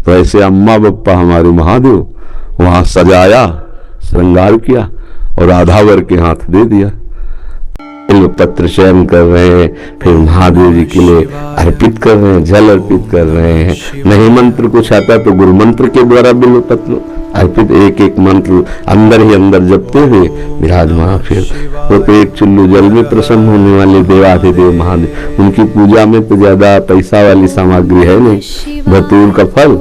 तो ऐसे अम्मा बप्पा हमारे महादेव वहां सजाया, श्रृंगार किया और राधावर के हाथ दे दिया। पत्र चयन कर रहे हैं, फिर महादेव जी के लिए अर्पित कर रहे हैं, जल अर्पित कर रहे हैं। नहीं मंत्र कुछ आता तो गुरु मंत्र के द्वारा बिल्व पत्र अर्पित, एक एक मंत्र अंदर ही अंदर जपते हुए विराजमान। फिर वो तो एक चुल्लू जल में प्रसन्न होने वाले देवाधिदेव महादेव, उनकी पूजा में तो ज्यादा पैसा वाली सामग्री है नहीं। धतूर का फल,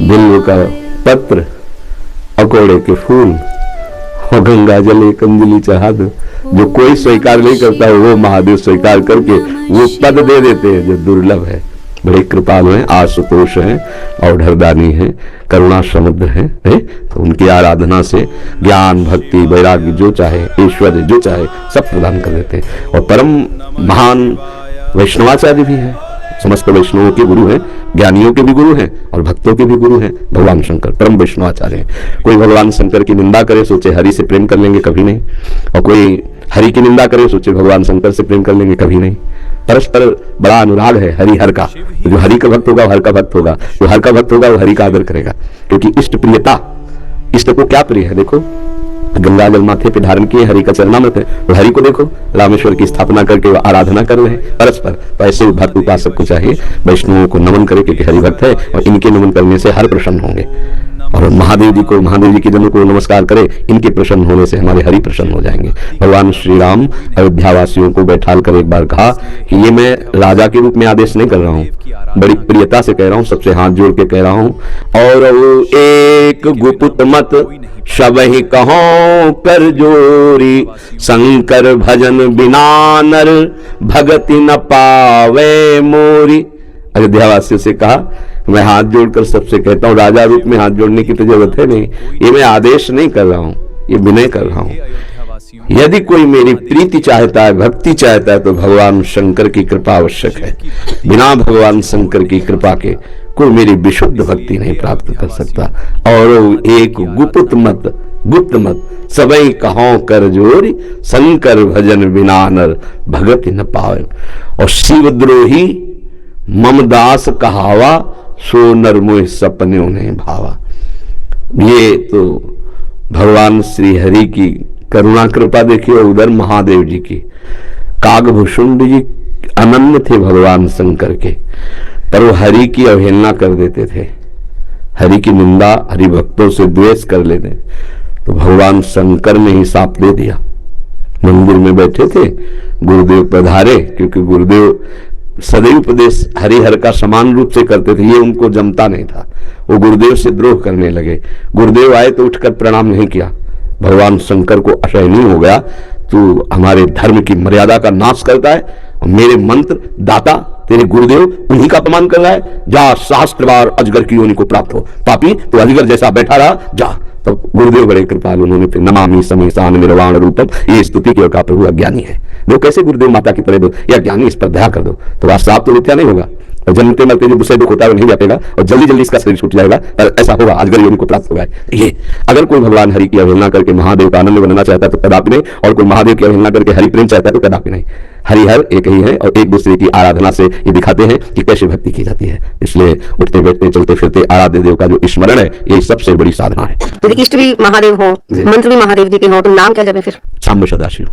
बिल्व का पत्र, अकोड़े के फूल और गंगा जल एक अंजलि चढ़ा दो। जो कोई स्वीकार नहीं करता है वो महादेव स्वीकार करके वो पद दे देते हैं जो दुर्लभ है। बड़े कृपालु हैं, आशुतोष हैं और ढरदानी हैं, करुणा समुद्र हैं। तो उनकी आराधना से ज्ञान, भक्ति, वैराग्य जो चाहे, ऐश्वर्य जो चाहे सब प्रदान कर देते हैं। और परम महान वैष्णवाचार्य भी है, समस्त वैष्णवों के गुरु हैं, ज्ञानियों के भी गुरु हैं और भक्तों के भी गुरु हैं भगवान शंकर, परम वैष्णवाचार्य हैं। कोई भगवान शंकर की निंदा करे सोचे हरि से प्रेम कर लेंगे, कभी नहीं। और कोई हरि की निंदा करे सोचे भगवान शंकर से प्रेम कर लेंगे, कभी नहीं। परस्पर बड़ा अनुराग है हरि हर का। जो हरि का भक्त होगा वो हर का भक्त होगा, जो हर का भक्त होगा वो हरि का आदर करेगा। क्योंकि इष्ट प्रियता, इष्ट को क्या प्रिय है? देखो गंगा जल माथे पे धारण किए, हरि का चरणामृत है, और हरि को देखो रामेश्वर की स्थापना करके वो आराधना कर रहे हैं परस्पर। तो ऐसे भक्त उपासक को चाहिए वैष्णवों को नमन करे, क्योंकि हरि भक्त है और इनके नमन करने से हर प्रसन्न होंगे। और महादेव जी को, महादेव जी के जनों को नमस्कार करे, इनके प्रसन्न होने से हमारे हरि प्रसन्न हो जाएंगे। भगवान श्री राम अयोध्या वासियों को बैठाल कर एक बार कहा कि ये मैं राजा के रूप में आदेश नहीं कर रहा हूँ, बड़ी प्रियता से कह रहा हूँ, सबसे हाथ जोड़ के कह रहा हूँ। और एक गुपुत मत सबहि कहो कर जोरी, शंकर भजन बिना नर भगति न पावे मोरी। अयोध्या वासियों से कहा मैं हाथ जोड़कर सबसे कहता हूँ, राजा रूप में हाथ जोड़ने की तो जरूरत है नहीं, ये मैं आदेश नहीं कर रहा हूँ, ये विनय कर रहा हूँ। यदि कोई मेरी प्रीति चाहता है, भक्ति चाहता है, तो भगवान शंकर की कृपा आवश्यक है। बिना भगवान शंकर की कृपा के कोई मेरी विशुद्ध भक्ति नहीं प्राप्त कर सकता। और एक गुप्त मत, गुप्त मत सबई कहो कर जोरी, शंकर भजन बिना नर भगति न पावे। और शिवद्रोही ममदास कहावा, सो नर मोह सपने उन्हें भावा। ये तो भगवान श्री हरि की करुणा कृपा देखिए, और उधर महादेव जी की। कागभूषुंड जी अनन्य थे भगवान शंकर के, पर वो हरि की अवहेलना कर देते थे, हरि की निंदा, हरि भक्तों से द्वेष कर लेते। तो भगवान शंकर ने ही साप दे दिया। मंदिर में बैठे थे, गुरुदेव पधारे, क्योंकि गुरुदेव सदैव उपदेश हरिहर का समान रूप से करते थे, ये उनको जमता नहीं था। वो गुरुदेव से द्रोह करने लगे। गुरुदेव आए तो उठकर प्रणाम नहीं किया। भगवान शंकर को असहनीय हो गया, तू हमारे धर्म की मर्यादा का नाश करता है, और मेरे मंत्र दाता तेरे गुरुदेव उन्हीं का अपमान कर रहा है। जा शास्त्रवार अजगर की योनि को प्राप्त हो, पापी तो अजगर जैसा बैठा रहा, जा। तो गुरुदेव बड़े कृपाल, उन्होंने फिर नमामि समीसान निर्वाण रूपम, ये स्तुति की का प्रभु अज्ञानी है। दो कैसे गुरुदेव माता की तरह दो, या ज्ञानी, इस पर दया कर दो, तो रास्ता तो मिथ्या नहीं होगा। और जन्मते मरते जो दूसरे दुख होता है वो नहीं व्यापेगा, और जल्दी जल्दी इसका शरीर छूट जाएगा, और ऐसा होगा अजगर योनि को प्राप्त होगा। ये अगर कोई भगवान हरि की अवहेलना करके महादेव का आनंद बनना चाहता है तो कदापि नहीं, और कोई महादेव की अवहेलना करके हरि प्रेम चाहता है तो कदापि नहीं। हरिहर एक ही है, और एक दूसरे की आराधना से ये दिखाते हैं कि कैसे भक्ति की जाती है। इसलिए उठते बैठते चलते फिरते आराध्य देव का जो स्मरण है, ये सबसे बड़ी साधना है। तो इष्ट भी महादेव हो, मंत्र भी महादेव जी के हो, तो नाम क्या जपे फिर? शाम्ब सदाशिव,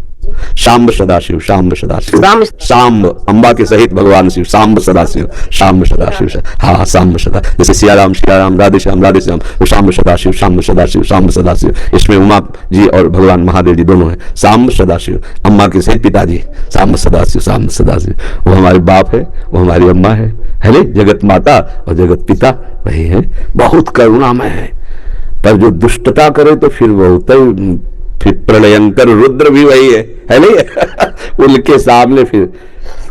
शाम्ब सदाशिव, शाम्ब सदाशिव, शाम्ब अम्बा के सहित भगवान शिव, शाम्ब सदाशिव, शाम्ब सदाशिव। हाँ, शाम्ब सदा, जैसे सियाराम सियाराम, राधे श्याम राधे श्याम, वो शाम्ब सदाशिव, शाम्ब सदाशिव, शाम्ब सदाशिव। इसमें उमा जी और भगवान महादेव जी दोनों हैं। शाम्ब सदाशिव, अम्बा के सहित पिताजी शाम्ब सदाशिव, शाम्ब सदाशिव। वो हमारे बाप है, वो हमारी अम्मा है ना, जगत माता और जगत पिता वही है। बहुत करुणामय है, पर जो दुष्टता करे तो फिर बहुत, फिर प्रलयंकर रुद्र भी वही है नहीं? उनके सामने फिर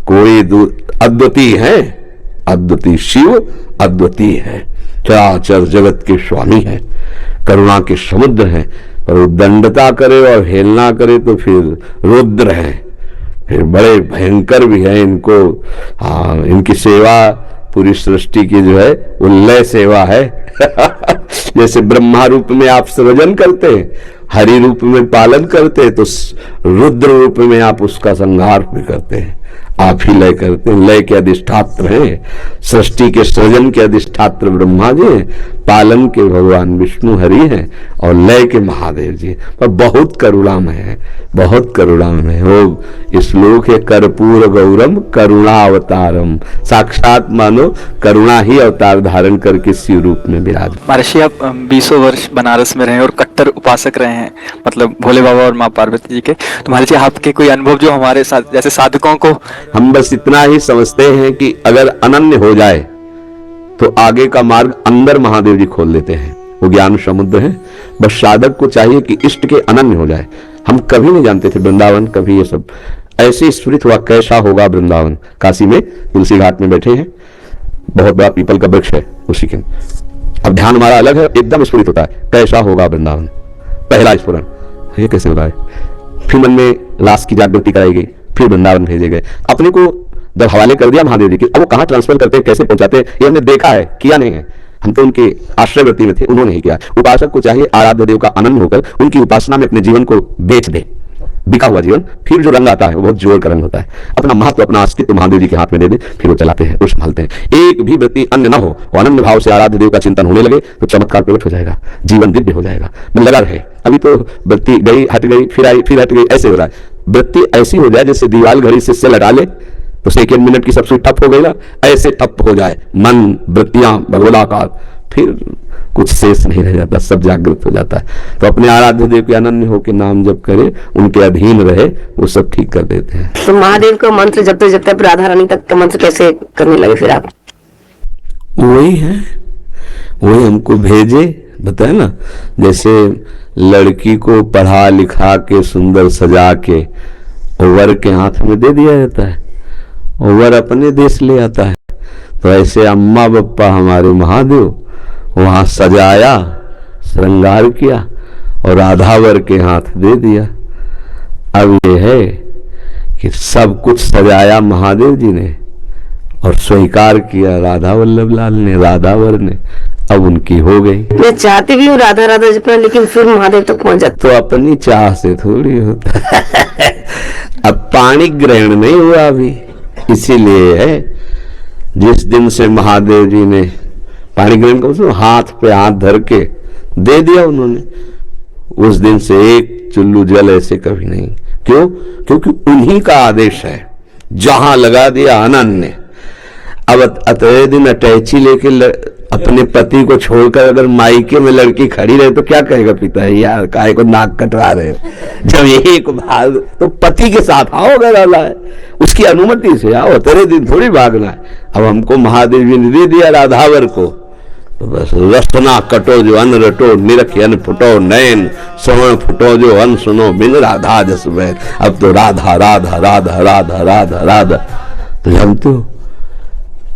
कोई अद्वितीय है, अद्वितीय शिव अद्वितीय है, चराचर जगत के स्वामी है, करुणा के समुद्र है। पर दंडता करे और हेलना करे तो फिर रुद्र है, फिर बड़े भयंकर भी है। इनको इनकी सेवा पूरी सृष्टि की जो है उल्लय सेवा है। जैसे ब्रह्मा रूप में आप सृजन करते हैं, हरि रूप में पालन करते हैं, तो रुद्र रूप में आप उसका संहार भी करते हैं। आप ही लय करते हैं, लय के अधिष्ठात्र हैं, सृष्टि के सृजन के अधिष्ठात्र ब्रह्मा जी हैं, पालन के भगवान विष्णु हरि हैं और लय के महादेव जी। पर बहुत करुणामय है, बहुत करुणामय है। वो श्लोक है कर्पूर गौरम करुणा अवतारम, साक्षात मानो करुणा ही अवतार धारण करके शिव रूप में विराज। महर्षि आप 20 वर्ष बनारस में रहे और कट्टर उपासक रहे हैं, मतलब भोले बाबा और माँ पार्वती जी के। तो महर्षि आपके कोई अनुभव जो हमारे साथ जैसे साधकों को, हम बस इतना ही समझते हैं कि अगर अनन्य हो जाए तो आगे का मार्ग अंदर महादेव जी खोल देते हैं। वो ज्ञान समुद्र है, बस साधक को चाहिए कि इष्ट के अनन्य हो जाए। हम कभी नहीं जानते थे वृंदावन, कभी ये सब ऐसे स्फुरित हुआ कैसा होगा वृंदावन। काशी में तुलसी घाट में बैठे हैं, बहुत बड़ा पीपल का वृक्ष है उसी के, अब ध्यान हमारा अलग है, एकदम स्फुरित होता है कैसा होगा वृंदावन, पहला स्फुरन ये कैसे हो रहा है। फिर मन में लाश की जागृति कराई गई, फिर वृंदावन भेजे गए, अपने को जब हवाले कर दिया महादेव जी के। अब वो कहाँ ट्रांसफर करते हैं, कैसे पहुंचाते हैं, ये हमने देखा है, किया नहीं है। हम तो उनके आश्रयवर्ती में थे, उन्होंने ही किया। उपासक को चाहिए आराध्य देव का अनन्य होकर उनकी उपासना में अपने जीवन को बेच दे, बिका हुआ जीवन, फिर जो रंग आता है वो बहुत जोर का रंग होता है। अपना महत्व, अपना अस्तित्व महादेव जी के हाथ में दे दे, फिर वो चलाते हैं, वो संभालते हैं। एक भी व्यक्ति अन्य न हो, अनन्य भाव से आराध्य देव का चिंतन होने लगे तो चमत्कार प्रकट हो जाएगा, जीवन दिव्य हो जाएगा। मैं लगा रहे, अभी तो वृत्ति गई हट गई, फिर आई फिर हट गई, ऐसे हो रहा है। वृत्ति ऐसी हो जाए जैसे दीवार घड़ी से लगा ले तो सेकेंड मिनट की सब स्विच ठप हो गई ना, ऐसे ठप हो जाए मन, वृत्तियां, भगवदाकार, फिर कुछ शेष नहीं रह जाता, सब जागृत हो जाता है। तो अपने आराध्य देव के अनन्य होकर नाम जप करे, उनके अधीन रहे, वो सब ठीक कर देते हैं। तो महादेव का मंत्र जपते जपते राधा रानी तक का मंत्र कैसे करने लगे फिर आप? वही है, वही हमको भेजे, बताए ना, जैसे लड़की को पढ़ा लिखा के सुंदर सजा के वर के हाथ में दे दिया जाता है और वर अपने देश ले आता है। तो ऐसे अम्मा बप्पा हमारे महादेव वहां सजाया, श्रृंगार किया और राधावर के हाथ दे दिया। अब ये है कि सब कुछ सजाया महादेव जी ने और स्वीकार किया राधा वल्लभ लाल ने, राधावर ने, अब उनकी हो गई। मैं चाहती भी हूँ राधा राधा जपना, लेकिन फिर महादेव तक पहुंच जाते। तो अपनी चाह से थोड़ी होता है। अब पाणी ग्रहण नहीं हुआ अभी, इसीलिए है जिस दिन से महादेव जी ने पाणी ग्रहण को हाथ पे हाथ धर के दे दिया उन्होंने, उस दिन से एक चुल्लू जल ऐसे कभी नहीं। क्यों? क्योंकि उन्हीं का आदेश है, जहां लगा दिया अनन्य। अब अतः दिन अटैची लेके अपने पति को छोड़कर अगर मायके में लड़की खड़ी रहे तो क्या कहेगा पिता, यार काहे को नाक कटवा रहे हो। जब एक भाग तो पति के साथ आओ, अगर वाला है उसकी अनुमति से आओ, तेरे दिन थोड़ी भागना है। अब हमको महादेव जी ने दे दिया राधावर को, तो बस रसना कटो जो अन्न रटो, निरख अन्न फुटो नयन, श्रवण फुटो जो अन्न सुनो, बिन राधा जस बैन। अब तो राधा राधा राधा राधा राधा राधा, तो जानते हो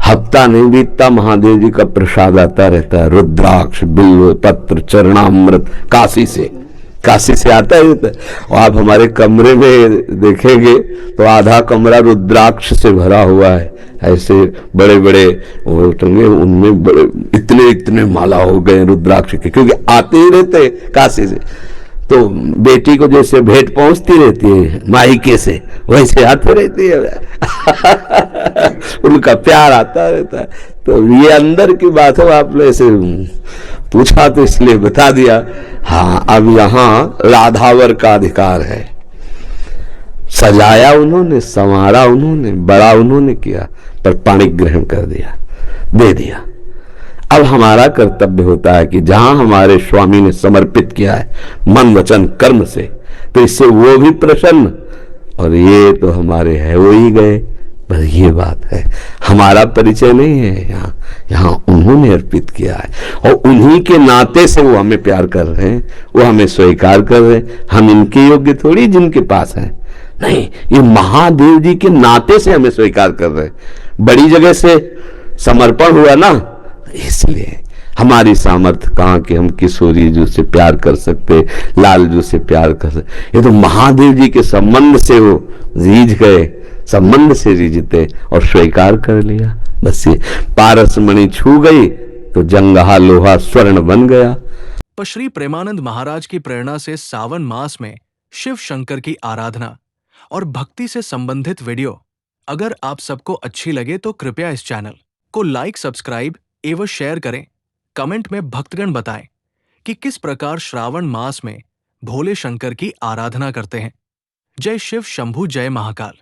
हफ्ता नहीं बीतता महादेव जी का प्रसाद आता रहता है, रुद्राक्ष, बिल्व पत्र, चरणामृत, काशी से आता है। और आप हमारे कमरे में देखेंगे तो आधा कमरा रुद्राक्ष से भरा हुआ है, ऐसे बड़े बड़े टंगे, उनमें बड़े इतने इतने माला हो गए रुद्राक्ष के, क्योंकि आते ही रहते काशी से। तो बेटी को जैसे भेंट पहुंचती रहती है मायके से, वैसे आते रहती है। उनका प्यार आता रहता है। तो ये अंदर की बात है, आपने ऐसे पूछा तो इसलिए बता दिया। हाँ, अब यहाँ राधावर का अधिकार है। सजाया उन्होंने, संवारा उन्होंने, बड़ा उन्होंने किया, पर पाणी ग्रहण कर दिया, दे दिया। अब हमारा कर्तव्य होता है कि जहां हमारे स्वामी ने समर्पित किया है मन वचन कर्म से, तो इससे वो भी प्रसन्न, और ये तो हमारे है वो ही गए। बस ये बात है, हमारा परिचय नहीं है यहाँ, यहाँ उन्होंने अर्पित किया है और उन्हीं के नाते से वो हमें प्यार कर रहे हैं, वो हमें स्वीकार कर रहे हैं। हम इनके योग्य थोड़ी जिनके पास है, नहीं, ये महादेव जी के नाते से हमें स्वीकार कर रहे हैं। बड़ी जगह से समर्पण हुआ ना, इसलिए हमारी सामर्थ्य कहाँ कि हम किशोरी जी से प्यार कर सकते, लाल जी से प्यार कर सकते। ये तो महादेव जी के संबंध से वो रीझ गए, संबंध से रीझते और स्वीकार कर लिया। बस ये पारस मणि छू गई तो जंगहा लोहा स्वर्ण बन गया। श्री प्रेमानंद महाराज की प्रेरणा से सावन मास में शिव शंकर की आराधना और भक्ति से संबंधित वीडियो अगर आप सबको अच्छी लगे तो कृपया इस चैनल को लाइक, सब्सक्राइब एवं शेयर करें। कमेंट में भक्तगण बताएं कि किस प्रकार श्रावण मास में भोले शंकर की आराधना करते हैं। जय शिव शंभू, जय महाकाल।